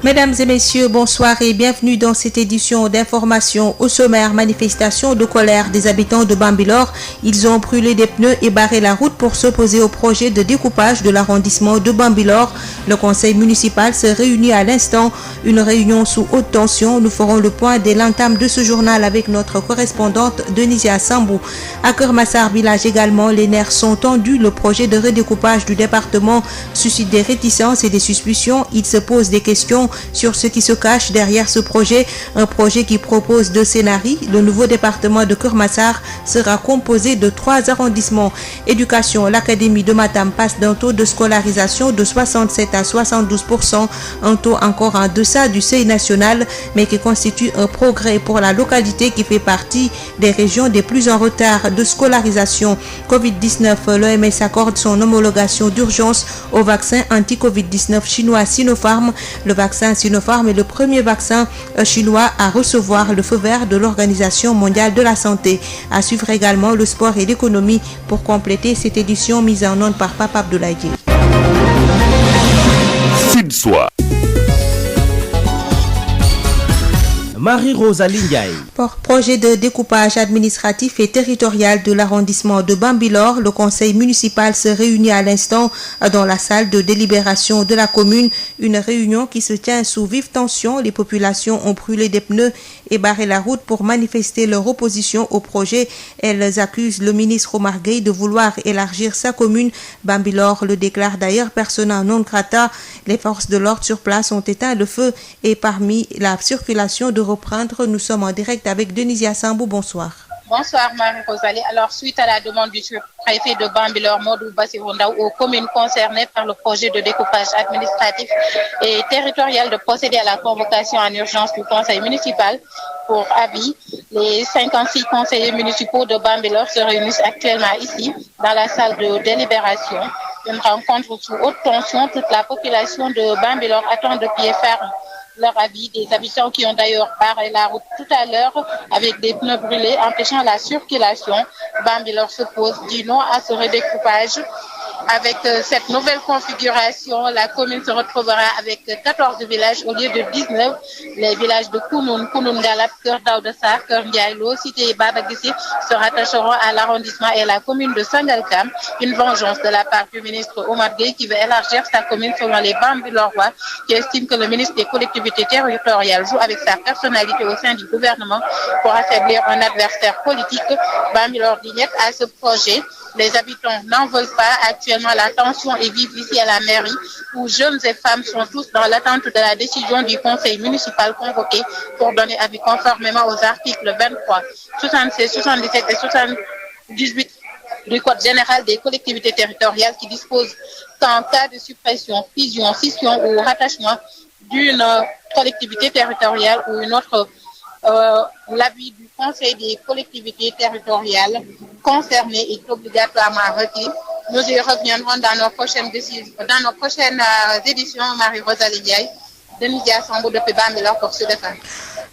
Mesdames et messieurs, bonsoir et bienvenue dans cette édition d'information. Au sommaire, manifestation de colère des habitants de Bambilor. Ils ont brûlé des pneus et barré la route pour s'opposer au projet de découpage de l'arrondissement de Bambilor. Le conseil municipal se réunit à l'instant. Une réunion sous haute tension. Nous ferons le point dès l'entame de ce journal avec notre correspondante Denisia Sambou. À Kermassar village également, les nerfs sont tendus. Le projet de redécoupage du département suscite des réticences et des suspicions. Il se pose des questions sur ce qui se cache derrière ce projet, un projet qui propose 2 scénarios. Le nouveau département de Kermassar sera composé de 3 arrondissements. Éducation, l'académie de Matam passe d'un taux de scolarisation de 67 à 72%, un taux encore en deçà du seuil national, mais qui constitue un progrès pour la localité qui fait partie des régions des plus en retard de scolarisation. Covid-19, l'OMS accorde son homologation d'urgence au vaccin anti-Covid-19 chinois Sinopharm. Le vaccin Sinopharm est le premier vaccin chinois à recevoir le feu vert de l'Organisation mondiale de la santé. À suivre également le sport et l'économie pour compléter cette édition mise en onde par Papa Abdoulaye. Marie-Rosalie Ndiaye. Pour projet de découpage administratif et territorial de l'arrondissement de Bambilor, le conseil municipal se réunit à l'instant dans la salle de délibération de la commune. Une réunion qui se tient sous vive tension. Les populations ont brûlé des pneus et barré la route pour manifester leur opposition au projet. Elles accusent le ministre Omar Gueye de vouloir élargir sa commune. Bambilor le déclare d'ailleurs persona non grata. Les forces de l'ordre sur place ont éteint le feu et parmi la circulation de reprendre, nous sommes en direct avec Denisia Sambou. Bonsoir. Bonsoir Marie-Rosalie. Alors, suite à la demande du sous-préfet de Bambilor, Modou Bassirou Ndaw, aux communes concernées par le projet de découpage administratif et territorial de procéder à la convocation en urgence du conseil municipal pour avis, les 56 conseillers municipaux de Bambilor se réunissent actuellement ici, dans la salle de délibération. Une rencontre sous haute tension. Toute la population de Bambilor attend de pied ferme leur avis, des habitants qui ont d'ailleurs barré la route tout à l'heure avec des pneus brûlés empêchant la circulation. Bambilor s'oppose, dit non à ce redécoupage. Avec cette nouvelle configuration, la commune se retrouvera avec 14 villages au lieu de 19. Les villages de Kounoun, Galap, Keur Daoudassar, Keur Ndiaïlo, Cité et Babagissi se rattacheront à l'arrondissement et à la commune de Sangalkam. Une vengeance de la part du ministre Omar Gueye qui veut élargir sa commune selon les Bambilorois qui estiment que le ministre des collectivités territoriales joue avec sa personnalité au sein du gouvernement pour affaiblir un adversaire politique. Bambilor dit niet à ce projet. Les habitants n'en veulent pas. Actuellement, la tension est vive ici à la mairie où jeunes et femmes sont tous dans l'attente de la décision du conseil municipal convoqué pour donner avis conformément aux articles 23, 76, 77 et 78 du Code général des collectivités territoriales qui dispose qu'en cas de suppression, fusion, scission ou rattachement d'une collectivité territoriale ou une autre, l'avis du Conseil des collectivités territoriales concernées est obligatoirement requis. Nous y reviendrons dans nos prochaines éditions. Marie-Rosalie Ndiaye, Denisia Sambou de Bambilor pour Sud FM.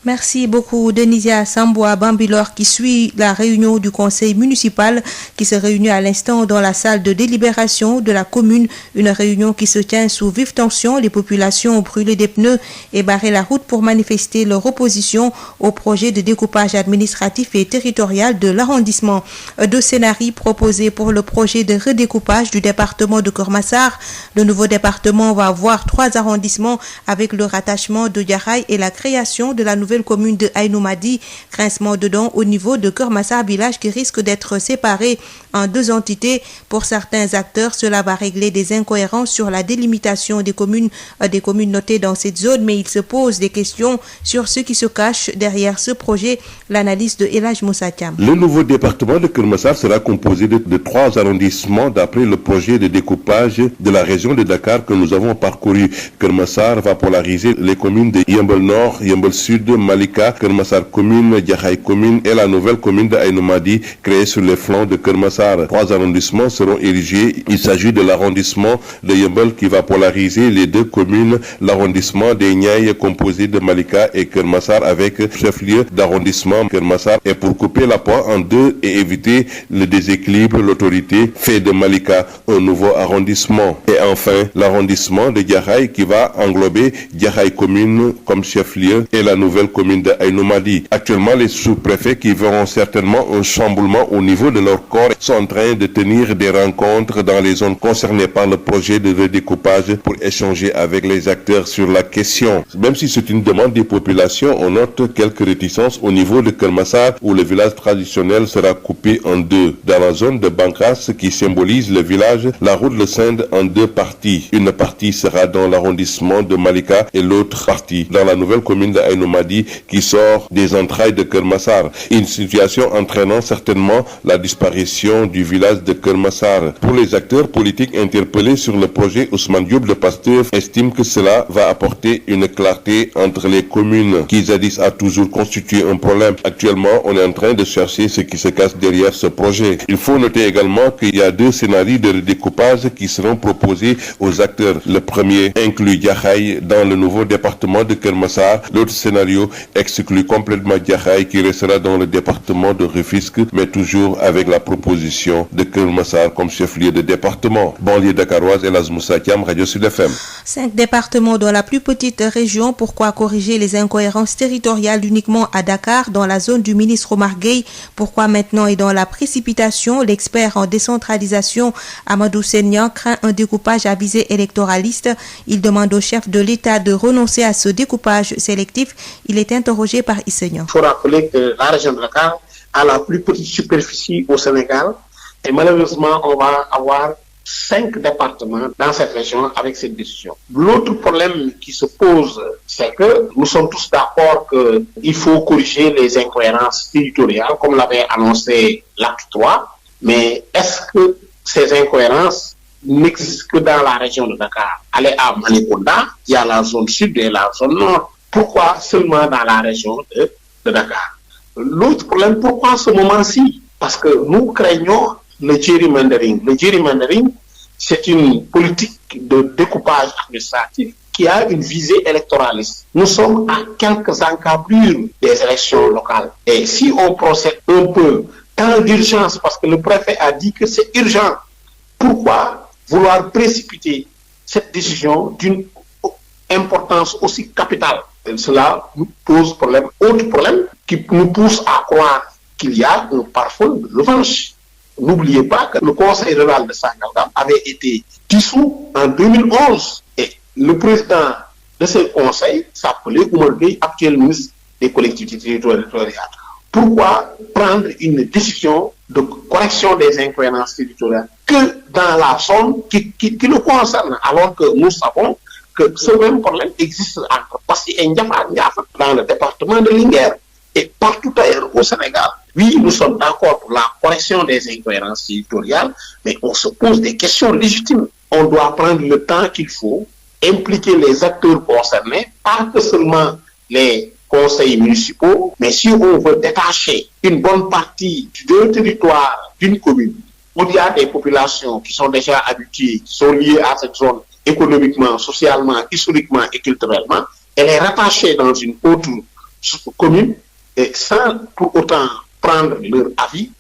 Merci beaucoup Denisia Sambou à Bambilor qui suit la réunion du conseil municipal qui se réunit à l'instant dans la salle de délibération de la commune. Une réunion qui se tient sous vive tension. Les populations ont brûlé des pneus et barré la route pour manifester leur opposition au projet de découpage administratif et territorial de l'arrondissement. 2 scénarios proposés pour le projet de redécoupage du département de Kermassar. Le nouveau département va avoir 3 arrondissements avec le rattachement de Yaraï et la création de la nouvelle commune de Aïnoumadi, grincement de dents au niveau de Kermassar village qui risque d'être séparé en 2 entités. Pour certains acteurs, cela va régler des incohérences sur la délimitation des communes notées dans cette zone, mais il se pose des questions sur ce qui se cache derrière ce projet. L'analyse de Elhaj Moussatiam. Le nouveau département de Kermassar sera composé de 3 arrondissements d'après le projet de découpage de la région de Dakar que nous avons parcouru. Kermassar va polariser les communes de Yembel Nord, Yembel Sud, Malika, Keur Massar commune, Jaxaay commune et la nouvelle commune de Aïnoumady créée sur les flancs de Keur Massar. 3 arrondissements seront érigés. Il s'agit de l'arrondissement de Yeumbeul qui va polariser les 2 communes, l'arrondissement des Niayes composé de Malika et Keur Massar avec chef-lieu d'arrondissement Keur Massar, et pour couper la poire en 2 et éviter le déséquilibre, l'autorité fait de Malika un nouveau arrondissement. Et enfin, l'arrondissement de Jaxaay qui va englober Jaxaay commune comme chef-lieu et la nouvelle commune de Aïnoumady. Actuellement, les sous-préfets qui verront certainement un chamboulement au niveau de leur corps sont en train de tenir des rencontres dans les zones concernées par le projet de redécoupage pour échanger avec les acteurs sur la question. Même si c'est une demande des populations, on note quelques réticences au niveau de Keur Massar où le village traditionnel sera coupé en 2. Dans la zone de Bankas qui symbolise le village, la route le scinde en 2 parties. Une partie sera dans l'arrondissement de Malika et l'autre partie dans la nouvelle commune de Aïnoumady qui sort des entrailles de Keur Massar. Une situation entraînant certainement la disparition du village de Keur Massar. Pour les acteurs politiques interpellés sur le projet, Ousmane Diop de Pastef estime que cela va apporter une clarté entre les communes qui jadis a toujours constitué un problème. Actuellement, on est en train de chercher ce qui se cache derrière ce projet. Il faut noter également qu'il y a 2 scénarios de redécoupage qui seront proposés aux acteurs. Le premier inclut Jaxaay dans le nouveau département de Keur Massar. L'autre scénario exclut complètement Jaxaay qui restera dans le département de Rufisque, mais toujours avec la proposition de Keur Massar comme chef-lieu de département. Banlieue dakaroise, El Hadj Moussa Thiam, Radio Sud FM. 5 départements dans la plus petite région. Pourquoi corriger les incohérences territoriales uniquement à Dakar, dans la zone du ministre Omar Gueye? Pourquoi maintenant et dans la précipitation? L'expert en décentralisation Amadou Senian craint un découpage à visée électoraliste. Il demande au chef de l'État de renoncer à ce découpage sélectif. Il est interrogé par Isseignan. Il faut rappeler que la région de Dakar a la plus petite superficie au Sénégal et malheureusement on va avoir 5 départements dans cette région avec cette décision. L'autre problème qui se pose, c'est que nous sommes tous d'accord qu'il faut corriger les incohérences territoriales comme l'avait annoncé l'acte 3, mais est-ce que ces incohérences n'existent que dans la région de Dakar? Allez à Malicounda, il y a la zone sud et la zone nord. Pourquoi seulement dans la région de Dakar? L'autre problème, pourquoi ce moment-ci? Parce que nous craignons le gerrymandering. Le gerrymandering, c'est une politique de découpage administratif qui a une visée électoraliste. Nous sommes à quelques encablures des élections locales. Et si on procède un peu dans l'urgence, parce que le préfet a dit que c'est urgent, pourquoi vouloir précipiter cette décision d'une importance aussi capitale? Et cela nous pose problème. Autre problème qui nous pousse à croire qu'il y a un parfum de revanche. N'oubliez pas que le conseil rural de Sangalkam avait été dissous en 2011 et le président de ce conseil s'appelait Omar Gueye, actuel ministre des collectivités territoriales. Pourquoi prendre une décision de correction des incohérences territoriales que dans la zone qui le concerne, alors que nous savons que ce même problème existe entre Passy et Ndiaffate dans le département de Linguère et partout ailleurs au Sénégal. Oui, nous sommes d'accord pour la correction des incohérences territoriales, mais on se pose des questions légitimes. On doit prendre le temps qu'il faut, impliquer les acteurs concernés, pas que seulement les conseils municipaux, mais si on veut détacher une bonne partie du territoire d'une commune, où il y a des populations qui sont déjà habituées, qui sont liées à cette zone économiquement, socialement, historiquement et culturellement, et les rattacher dans une autre commune, et sans pour autant prendre leur avis,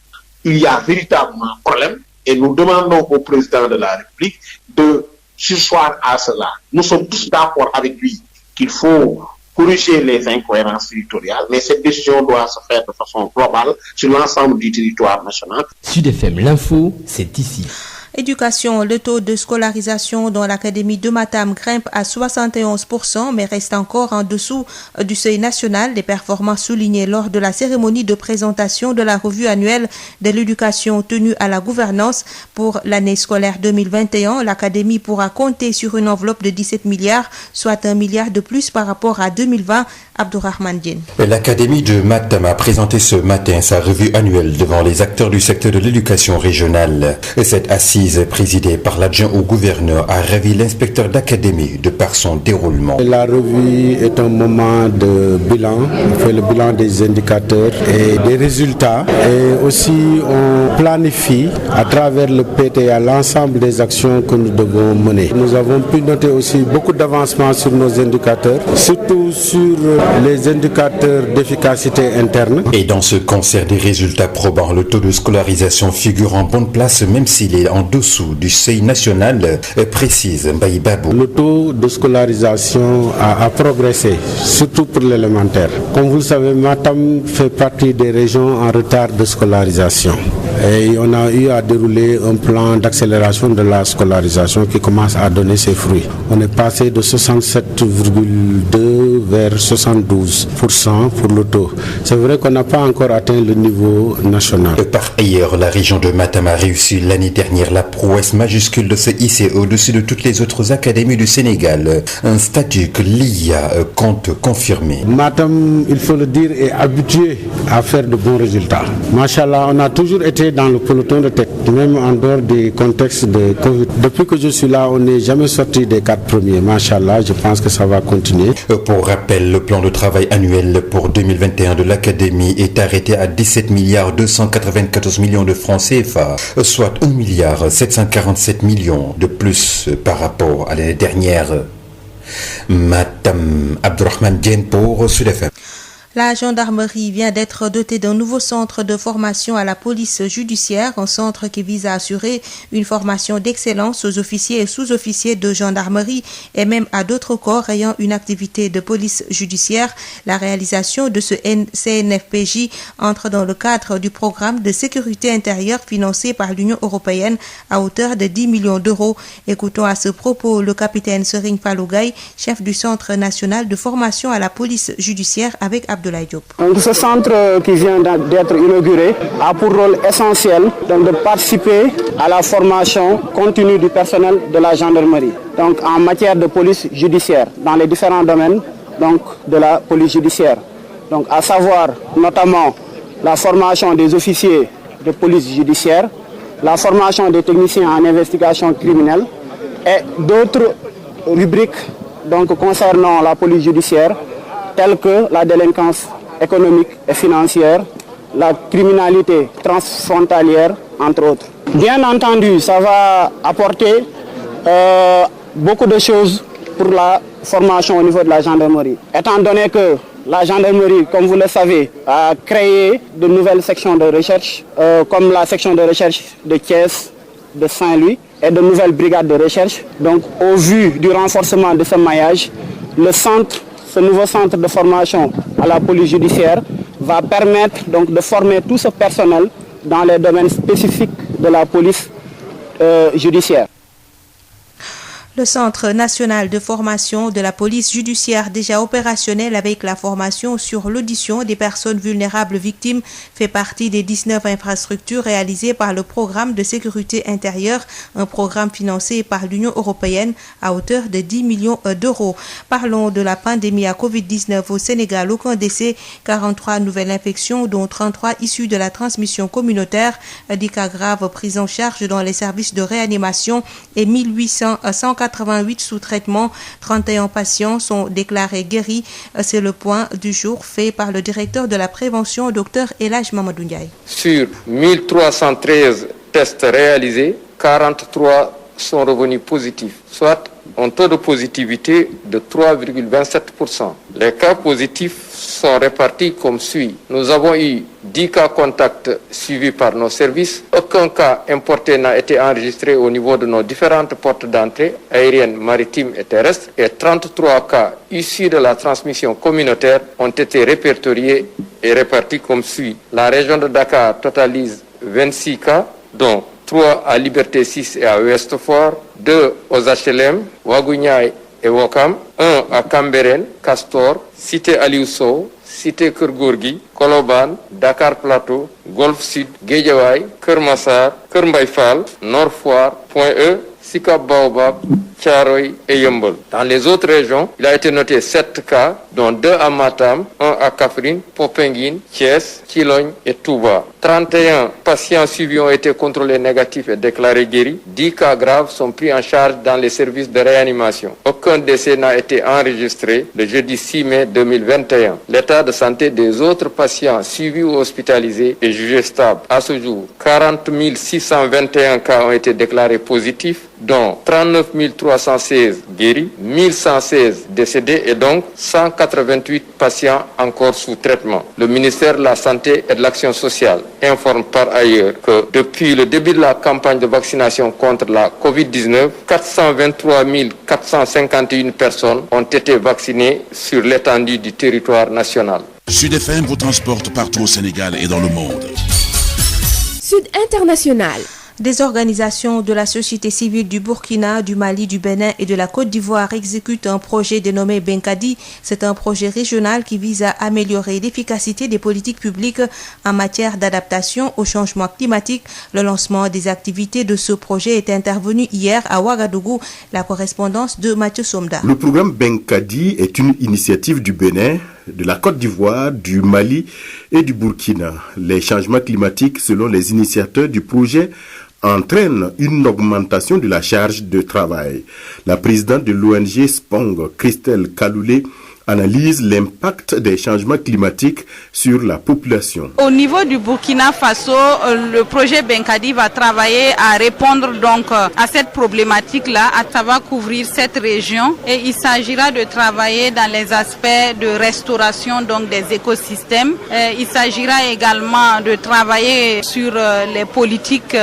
il y a véritablement problème et nous demandons au président de la République de surseoir à cela. Nous sommes tous d'accord avec lui qu'il faut corriger les incohérences territoriales, mais cette décision doit se faire de façon globale sur l'ensemble du territoire national. Sud FM, l'info, c'est ici. Éducation, le taux de scolarisation dans l'académie de Matam grimpe à 71%, mais reste encore en dessous du seuil national. Des performances soulignées lors de la cérémonie de présentation de la revue annuelle de l'éducation tenue à la gouvernance pour l'année scolaire 2021. L'académie pourra compter sur une enveloppe de 17 milliards, soit 1 milliard de plus par rapport à 2020. Abdourahmane Diène. L'académie de Matam a présenté ce matin sa revue annuelle devant les acteurs du secteur de l'éducation régionale. Cette assise expertise présidée par l'adjoint au gouverneur a ravi l'inspecteur d'académie de par son déroulement. La revue est un moment de bilan. On fait le bilan des indicateurs et des résultats. Et aussi, on planifie à travers le PTA l'ensemble des actions que nous devons mener. Nous avons pu noter aussi beaucoup d'avancements sur nos indicateurs, surtout sur les indicateurs d'efficacité interne. Et dans ce concert des résultats probants, le taux de scolarisation figure en bonne place, même s'il est en dessous du seuil national, précise Mbaye Babou. Le taux de scolarisation a progressé, surtout pour l'élémentaire. Comme vous le savez, Matam fait partie des régions en retard de scolarisation. Et on a eu à dérouler un plan d'accélération de la scolarisation qui commence à donner ses fruits. On est passé de 67,2 vers 72% pour le taux. C'est vrai qu'on n'a pas encore atteint le niveau national. Par ailleurs, la région de Matam a réussi l'année dernière la prouesse majuscule de se hisser au-dessus de toutes les autres académies du Sénégal. Un statut que l'IA compte confirmer. Matam, il faut le dire, est habitué à faire de bons résultats. Machallah, on a toujours été dans le peloton de tête, même en dehors des contextes de Covid. Depuis que je suis là, on n'est jamais sorti des 4 premiers. Machallah, je pense que ça va continuer. Pour rappel, le plan de travail annuel pour 2021 de l'Académie est arrêté à 17 milliards 294 millions de francs CFA, soit 1 milliard 747 millions de plus par rapport à l'année dernière. Matam Abdourahmane Diène pour Sud FM. La gendarmerie vient d'être dotée d'un nouveau centre de formation à la police judiciaire, un centre qui vise à assurer une formation d'excellence aux officiers et sous-officiers de gendarmerie et même à d'autres corps ayant une activité de police judiciaire. La réalisation de ce CNFPJ entre dans le cadre du programme de sécurité intérieure financé par l'Union européenne à hauteur de 10 millions d'euros. Écoutons à ce propos le capitaine Serigne Fallou Gaye, chef du Centre national de formation à la police judiciaire avec Donc, ce centre qui vient d'être inauguré a pour rôle essentiel de participer à la formation continue du personnel de la gendarmerie. Donc en matière de police judiciaire, dans les différents domaines de la police judiciaire. Donc à savoir notamment la formation des officiers de police judiciaire, la formation des techniciens en investigation criminelle et d'autres rubriques concernant la police judiciaire, telles que la délinquance économique et financière, la criminalité transfrontalière, entre autres. Bien entendu, ça va apporter beaucoup de choses pour la formation au niveau de la gendarmerie. Étant donné que la gendarmerie, comme vous le savez, a créé de nouvelles sections de recherche, comme la section de recherche de Thiès, de Saint-Louis, et de nouvelles brigades de recherche. Donc, au vu du renforcement de ce maillage, ce nouveau centre de formation à la police judiciaire va permettre de former tout ce personnel dans les domaines spécifiques de la police judiciaire. Le Centre national de formation de la police judiciaire, déjà opérationnel avec la formation sur l'audition des personnes vulnérables victimes, fait partie des 19 infrastructures réalisées par le programme de sécurité intérieure, un programme financé par l'Union européenne à hauteur de 10 millions d'euros. Parlons de la pandémie à Covid-19 au Sénégal. Aucun décès, 43 nouvelles infections, dont 33 issues de la transmission communautaire, 10 cas graves pris en charge dans les services de réanimation et 188 sous traitement, 31 patients sont déclarés guéris. C'est le point du jour fait par le directeur de la prévention, Dr Elhadj Mamadou Ndiaye. Sur 1313 tests réalisés, 43 sont revenus positifs, soit un taux de positivité de 3,27%. Les cas positifs sont répartis comme suit. Nous avons eu 10 cas contacts suivis par nos services. Aucun cas importé n'a été enregistré au niveau de nos différentes portes d'entrée aériennes, maritimes et terrestres. Et 33 cas issus de la transmission communautaire ont été répertoriés et répartis comme suit. La région de Dakar totalise 26 cas, dont 3 à Liberté 6 et à Ouest Foire, 2 aux HLM, Waguñaay et Ouakam, 1 à Cambérène, Castor, Cité Aliou Sow, Cité Keur Gorgui, Colobane, Dakar Plateau, Golf Sud, Guédiawaye, Keur Massar, Keur Mbaye Fall, Nord Foire, Point E, Sicap Baobab, Thiaroye et Yeumbeul. Dans les autres régions, il a été noté 7 cas, dont 2 à Matam, 1 à Kaffrine, Popenguine, Thiès, Thilogne et Touba. 31 patients suivis ont été contrôlés négatifs et déclarés guéris. 10 cas graves sont pris en charge dans les services de réanimation. Aucun décès n'a été enregistré le jeudi 6 mai 2021. L'état de santé des autres patients suivis ou hospitalisés est jugé stable. À ce jour, 40 621 cas ont été déclarés positifs, dont 39 316 guéris, 1116 décédés et donc 188 patients encore sous traitement. Le ministère de la Santé et de l'Action sociale informe par ailleurs que depuis le début de la campagne de vaccination contre la COVID-19, 423 451 personnes ont été vaccinées sur l'étendue du territoire national. Sud FM vous transporte partout au Sénégal et dans le monde. Sud International. Des organisations de la société civile du Burkina, du Mali, du Bénin et de la Côte d'Ivoire exécutent un projet dénommé Benkadi. C'est un projet régional qui vise à améliorer l'efficacité des politiques publiques en matière d'adaptation au changement climatique. Le lancement des activités de ce projet est intervenu hier à Ouagadougou. La correspondance de Mathieu Somda. Le programme Benkadi est une initiative du Bénin, de la Côte d'Ivoire, du Mali et du Burkina. Les changements climatiques, selon les initiateurs du projet, entraînent une augmentation de la charge de travail. La présidente de l'ONG Spong, Christelle Kaloulé, analyse l'impact des changements climatiques sur la population. Au niveau du Burkina Faso, le projet Benkadi va travailler à répondre donc à cette problématique-là, ça va couvrir cette région et il s'agira de travailler dans les aspects de restauration donc des écosystèmes. Il s'agira également de travailler sur les politiques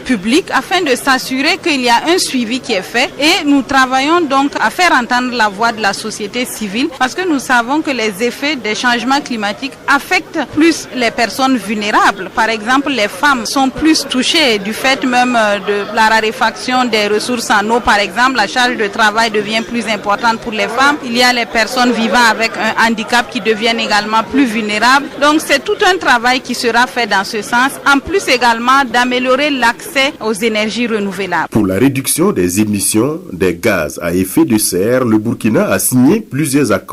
publiques afin de s'assurer qu'il y a un suivi qui est fait et nous travaillons donc à faire entendre la voix de la société civile. Parce que nous savons que les effets des changements climatiques affectent plus les personnes vulnérables. Par exemple, les femmes sont plus touchées du fait même de la raréfaction des ressources en eau. Par exemple, la charge de travail devient plus importante pour les femmes. Il y a les personnes vivant avec un handicap qui deviennent également plus vulnérables. Donc c'est tout un travail qui sera fait dans ce sens. En plus également d'améliorer l'accès aux énergies renouvelables. Pour la réduction des émissions des gaz à effet de serre, le Burkina a signé plusieurs accords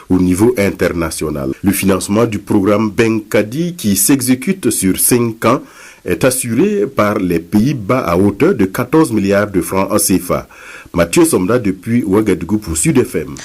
au niveau international. Le financement du programme Benkadi qui s'exécute sur 5 ans est assuré par les Pays-Bas à hauteur de 14 milliards de francs en CFA. Mathieu Somda depuis Ouagadougou pour Sud FM.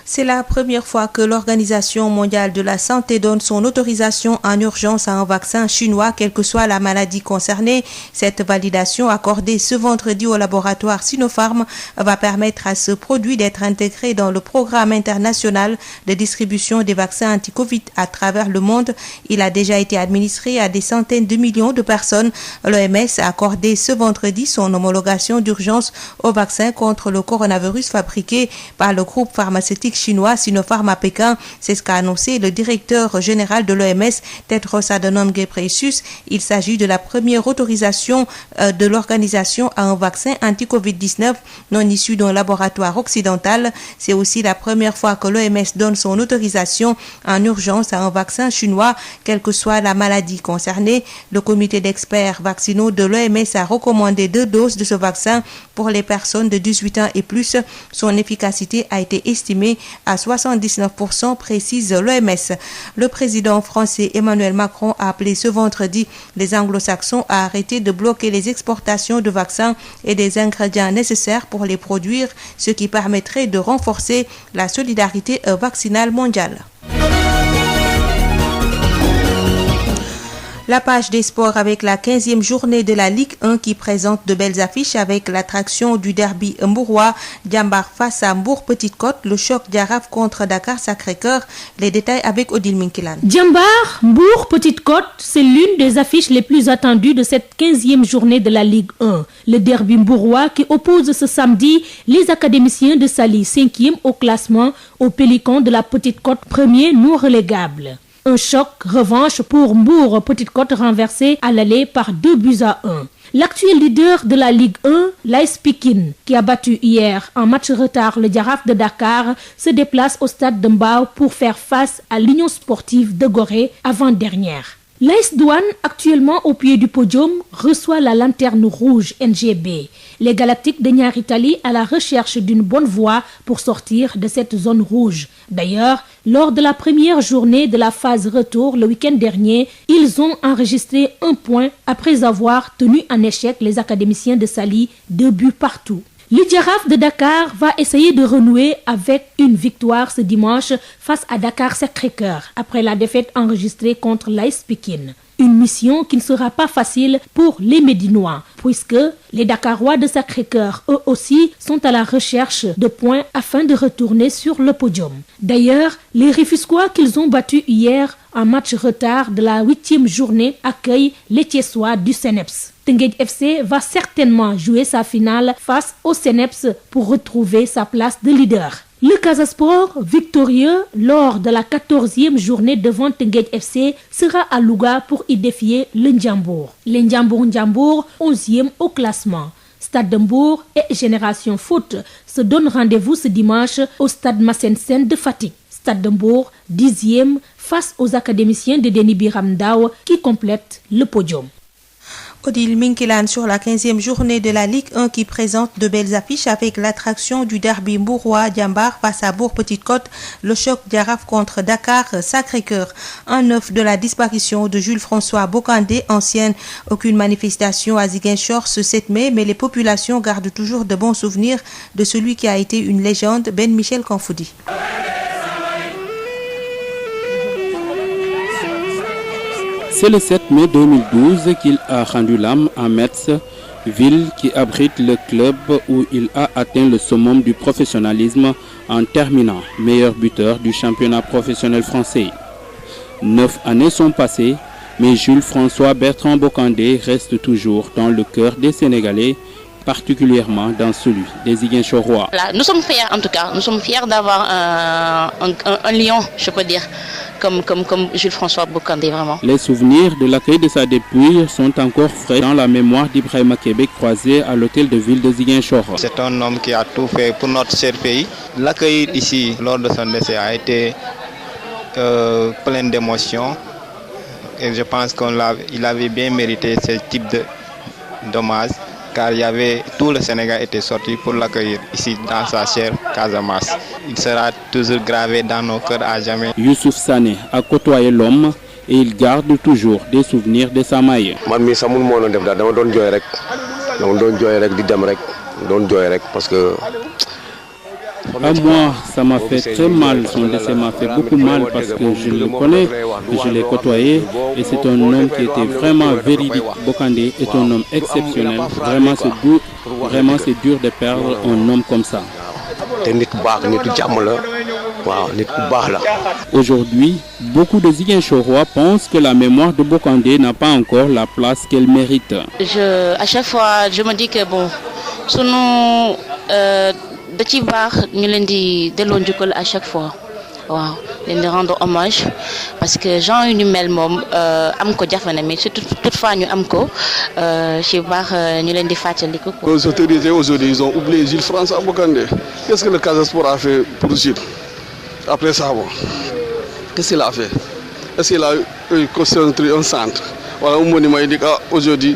C'est la première fois que l'Organisation mondiale de la santé donne son autorisation en urgence à un vaccin chinois, quelle que soit la maladie concernée. Cette validation accordée ce vendredi au laboratoire Sinopharm va permettre à ce produit d'être intégré dans le programme international de distribution des vaccins anti-Covid à travers le monde. Il a déjà été administré à des centaines de millions de personnes. L'OMS a accordé ce vendredi son homologation d'urgence au vaccin contre le coronavirus fabriqué par le groupe pharmaceutique chinois Sinopharm à Pékin. C'est ce qu'a annoncé le directeur général de l'OMS, Tedros Adhanom Ghebreyesus. Il s'agit de la première autorisation de l'organisation à un vaccin anti-Covid-19 non issu d'un laboratoire occidental. C'est aussi la première fois que l'OMS donne son autorisation en urgence à un vaccin chinois, quelle que soit la maladie concernée. Le comité d'experts vaccinaux de l'OMS a recommandé 2 doses de ce vaccin pour les personnes de 18 ans et plus. Son efficacité a été estimée à 79%, précise l'OMS. Le président français Emmanuel Macron a appelé ce vendredi les anglo-saxons à arrêter de bloquer les exportations de vaccins et des ingrédients nécessaires pour les produire, ce qui permettrait de renforcer la solidarité vaccinale mondiale. La page des sports avec la 15e journée de la Ligue 1 qui présente de belles affiches avec l'attraction du derby mbourois, Diambar face à Mbour Petite Côte, le choc Jaraaf contre Dakar Sacré-Cœur. Les détails avec Odile Minkilan. Diambar, Mbour Petite Côte, c'est l'une des affiches les plus attendues de cette 15e journée de la Ligue 1. Le derby mbourois qui oppose ce samedi les académiciens de Saly, 5e au classement, aux Pélicans de la Petite Côte, premier non relégable. Un choc revanche pour Mbour Petite Côte renversé à l'aller par 2-1. L'actuel leader de la Ligue 1, l'AS Pikine, qui a battu hier en match retard le Jaraaf de Dakar, se déplace au stade de Mbao pour faire face à l'Union sportive de Gorée avant-dernière. L'AS Douanes, actuellement au pied du podium, reçoit la lanterne rouge NGB. Les Galactiques de Niary Tally à la recherche d'une bonne voie pour sortir de cette zone rouge. D'ailleurs, lors de la première journée de la phase retour le week-end dernier, ils ont enregistré 1 point après avoir tenu en échec les académiciens de Saly 2 buts partout. Le Jaraaf de Dakar va essayer de renouer avec une victoire ce dimanche face à Dakar Sacré-Cœur après la défaite enregistrée contre l'AS Pikine. Une mission qui ne sera pas facile pour les Médinois, puisque les Dakarois de Sacré-Cœur, eux aussi, sont à la recherche de points afin de retourner sur le podium. D'ailleurs, les Rufisquois qu'ils ont battus hier en match retard de la 8e journée accueillent les Thiessois du CNEPS. Teungueth FC va certainement jouer sa finale face au CNEPS pour retrouver sa place de leader. Le Casa Sport, victorieux lors de la 14e journée devant Teungueth FC, sera à Louga pour y défier le Ndiambour. Les Ndiambour, 11e au classement. Stade de Mbour et Génération Foot se donnent rendez-vous ce dimanche au stade Massène Sène de Fatick. Stade de Mbour, 10e, face aux académiciens de Denis Biram Ndao qui complètent le podium. Odile Minkilan sur la 15e journée de la Ligue 1 qui présente de belles affiches avec l'attraction du derby Mbouroua-Diambar face à Bourg-Petite-Côte, le choc Jaraaf contre Dakar Sacré-Cœur. Un œuf de la disparition de Jules François Bocandé, ancienne. Aucune manifestation à Ziguinchor ce 7 mai, mais les populations gardent toujours de bons souvenirs de celui qui a été une légende, Ben Michel Kanfoudi. C'est le 7 mai 2012 qu'il a rendu l'âme à Metz, ville qui abrite le club où il a atteint le summum du professionnalisme en terminant meilleur buteur du championnat professionnel français. 9 années sont passées, mais Jules François Bertrand Bocandé reste toujours dans le cœur des Sénégalais, particulièrement dans celui des Ziguinchorois. Nous sommes fiers en tout cas, nous sommes fiers d'avoir un lion, je peux dire, comme Jules François Bocandé vraiment. Les souvenirs de l'accueil de sa dépouille sont encore frais dans la mémoire d'Ibrahima Kébé croisé à l'hôtel de ville de Ziguinchor. C'est un homme qui a tout fait pour notre cher pays. L'accueil ici lors de son décès a été plein d'émotions et je pense qu'il avait bien mérité ce type d'hommage. Car tout le Sénégal était sorti pour l'accueillir ici dans sa chère Casamance. Il sera toujours gravé dans nos cœurs à jamais. Youssouf Sané a côtoyé l'homme et il garde toujours des souvenirs de sa maille. À moi, ça m'a fait très mal, son décès m'a fait beaucoup mal parce que je le connais, je l'ai côtoyé et c'est un homme qui était vraiment véridique. Bocandé est un homme exceptionnel, vraiment c'est dur de perdre un homme comme ça. Aujourd'hui, beaucoup de Ziguinchorois pensent que la mémoire de Bocandé n'a pas encore la place qu'elle mérite. À chaque fois, je me dis que bon, da ci baax ñu leen di delloo njukkal à chaque fois waaw leen di rendre hommage parce que gens yu ñu mel moom am ko jafe na mais surtout toutefois ñu am ko ci baax ñu leen di fàttaliku. Les autorités aujourd'hui ils ont oublié Jules François Bocandé. Qu'est-ce que le Casa Sport a fait pour Jules après ça bon qu'est-ce qu'il a fait? Est-ce qu'il a construit un centre voilà un monument il dit aujourd'hui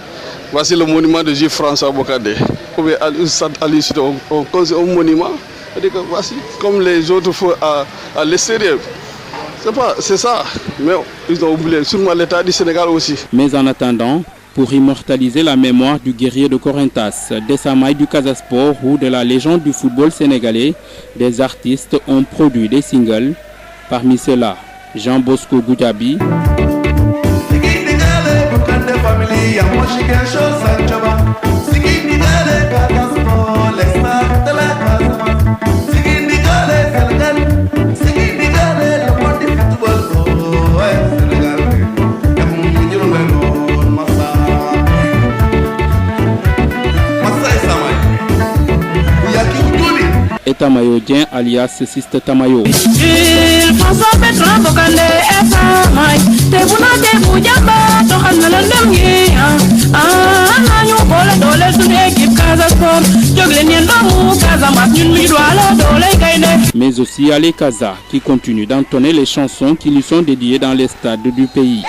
voici le monument de Jules François Bocandé. On construit un monument, voici, comme les autres font à l'extérieur. C'est ça, mais ils ont oublié, sûrement l'État du Sénégal aussi. Mais en attendant, pour immortaliser la mémoire du guerrier de Corinthas, des Samaïs du Casa Sport ou de la légende du football sénégalais, des artistes ont produit des singles. Parmi ceux-là, Jean Bosco Goudiaby, et Tamayo Dien alias Siste Tamayo. Mais aussi Ali Kaza qui continue d'entonner les chansons qui lui sont dédiées dans les stades du pays.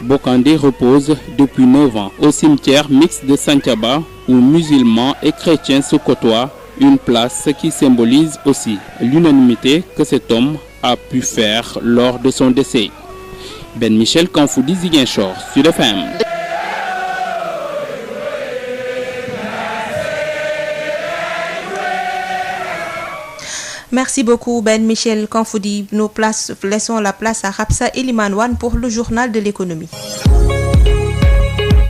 Bokandé repose depuis 9 ans au cimetière mixte de Santhiaba où musulmans et chrétiens se côtoient, une place qui symbolise aussi l'unanimité que cet homme a pu faire lors de son décès. Ben Michel Kanfoudi, Ziguinchor, Sud FM. Merci beaucoup Ben Michel Kanfoudi. Laissons la place à Rapsa Elimanouane pour le journal de l'économie.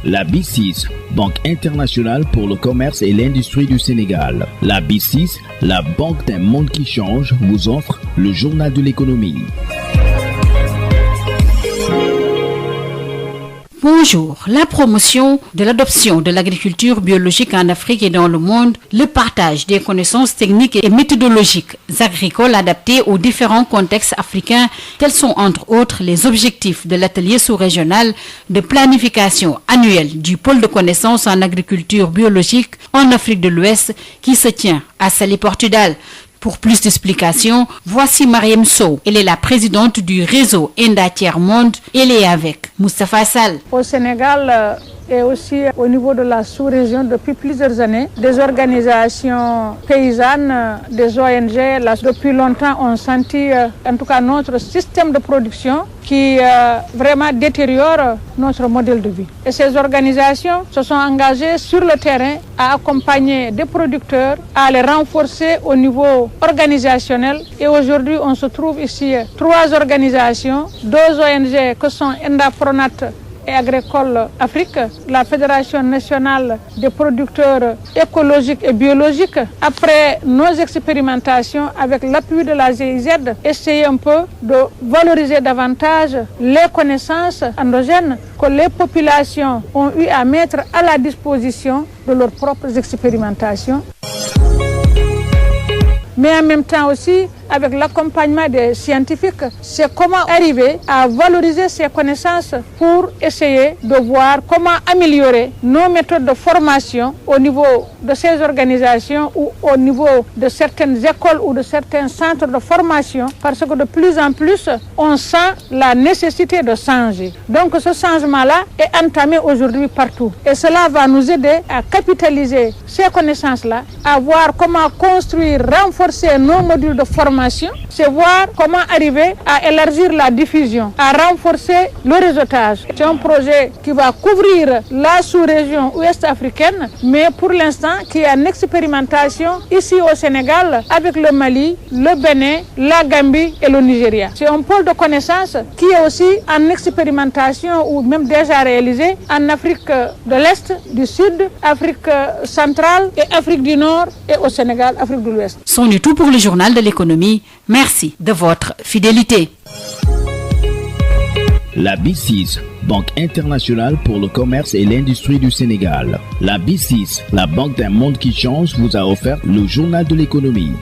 La B6, Banque internationale pour le commerce et l'industrie du Sénégal. La B6, la banque d'un monde qui change, vous offre le journal de l'économie. Bonjour. La promotion de l'adoption de l'agriculture biologique en Afrique et dans le monde, le partage des connaissances techniques et méthodologiques agricoles adaptées aux différents contextes africains, tels sont entre autres les objectifs de l'atelier sous-régional de planification annuelle du pôle de connaissances en agriculture biologique en Afrique de l'Ouest qui se tient à Saly, Portudal. Pour plus d'explications, voici Mariam Sow. Elle est la présidente du réseau ENDA Tiers Monde. Elle est avec Moustapha Sall. Au Sénégal et aussi au niveau de la sous-région depuis plusieurs années, des organisations paysannes, des ONG, depuis longtemps ont senti en tout cas notre système de production qui vraiment détériore notre modèle de vie. Et ces organisations se sont engagées sur le terrain à accompagner des producteurs, à les renforcer au niveau organisationnel. Et aujourd'hui, on se trouve ici 3 organisations, 2 ONG que sont ENDA Pronat et Agricole Afrique, la Fédération nationale des producteurs écologiques et biologiques. Après nos expérimentations avec l'appui de la GIZ, essayer un peu de valoriser davantage les connaissances endogènes que les populations ont eu à mettre à la disposition de leurs propres expérimentations. Mais en même temps aussi, avec l'accompagnement des scientifiques, c'est comment arriver à valoriser ces connaissances pour essayer de voir comment améliorer nos méthodes de formation au niveau de ces organisations ou au niveau de certaines écoles ou de certains centres de formation, parce que de plus en plus, on sent la nécessité de changer. Donc ce changement-là est entamé aujourd'hui partout. Et cela va nous aider à capitaliser ces connaissances-là, à voir comment construire, renforcer nos modules de formation, c'est voir comment arriver à élargir la diffusion, à renforcer le réseautage. C'est un projet qui va couvrir la sous-région ouest africaine, mais pour l'instant qui est en expérimentation ici au Sénégal avec le Mali, le Bénin, la Gambie et le Nigeria. C'est un pôle de connaissances qui est aussi en expérimentation ou même déjà réalisé en Afrique de l'Est, du Sud, Afrique centrale et Afrique du Nord et au Sénégal, Afrique de l'Ouest. C'en est tout pour le journal de l'économie. Merci de votre fidélité. La B6, Banque internationale pour le commerce et l'industrie du Sénégal. La B6, la banque d'un monde qui change, vous a offert le journal de l'économie.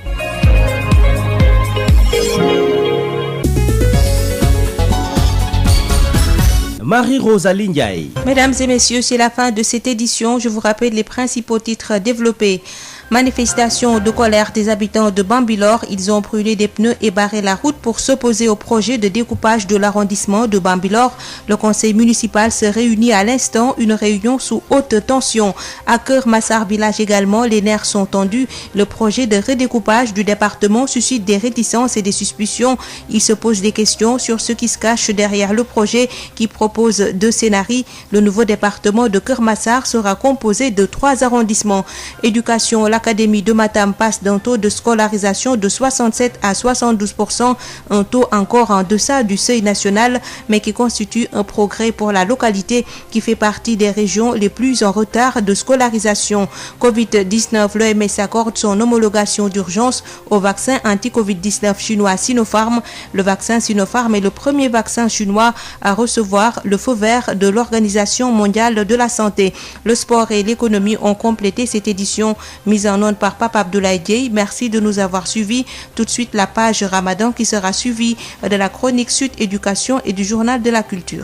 Marie-Rosalie Ndiaye. Mesdames et messieurs, c'est la fin de cette édition. Je vous rappelle les principaux titres développés. Manifestation de colère des habitants de Bambilor. Ils ont brûlé des pneus et barré la route pour s'opposer au projet de découpage de l'arrondissement de Bambilor. Le conseil municipal se réunit à l'instant, une réunion sous haute tension. À Keur Massar village également, les nerfs sont tendus. Le projet de redécoupage du département suscite des réticences et des suspicions. Il se pose des questions sur ce qui se cache derrière le projet qui propose 2 scénarios. Le nouveau département de Keur Massar sera composé de 3 arrondissements. Éducation, l'académie de Matam passe d'un taux de scolarisation de 67 à 72%, un taux encore en deçà du seuil national, mais qui constitue un progrès pour la localité qui fait partie des régions les plus en retard de scolarisation. Covid-19, l'OMS accorde son homologation d'urgence au vaccin anti-Covid-19 chinois Sinopharm. Le vaccin Sinopharm est le premier vaccin chinois à recevoir le feu vert de l'Organisation mondiale de la santé. Le sport et l'économie ont complété cette édition mise en onde par Papa Abdoulaye Dieye. Merci de nous avoir suivis. Tout de suite, la page Ramadan qui sera suivie de la chronique Sud Éducation et du journal de la culture.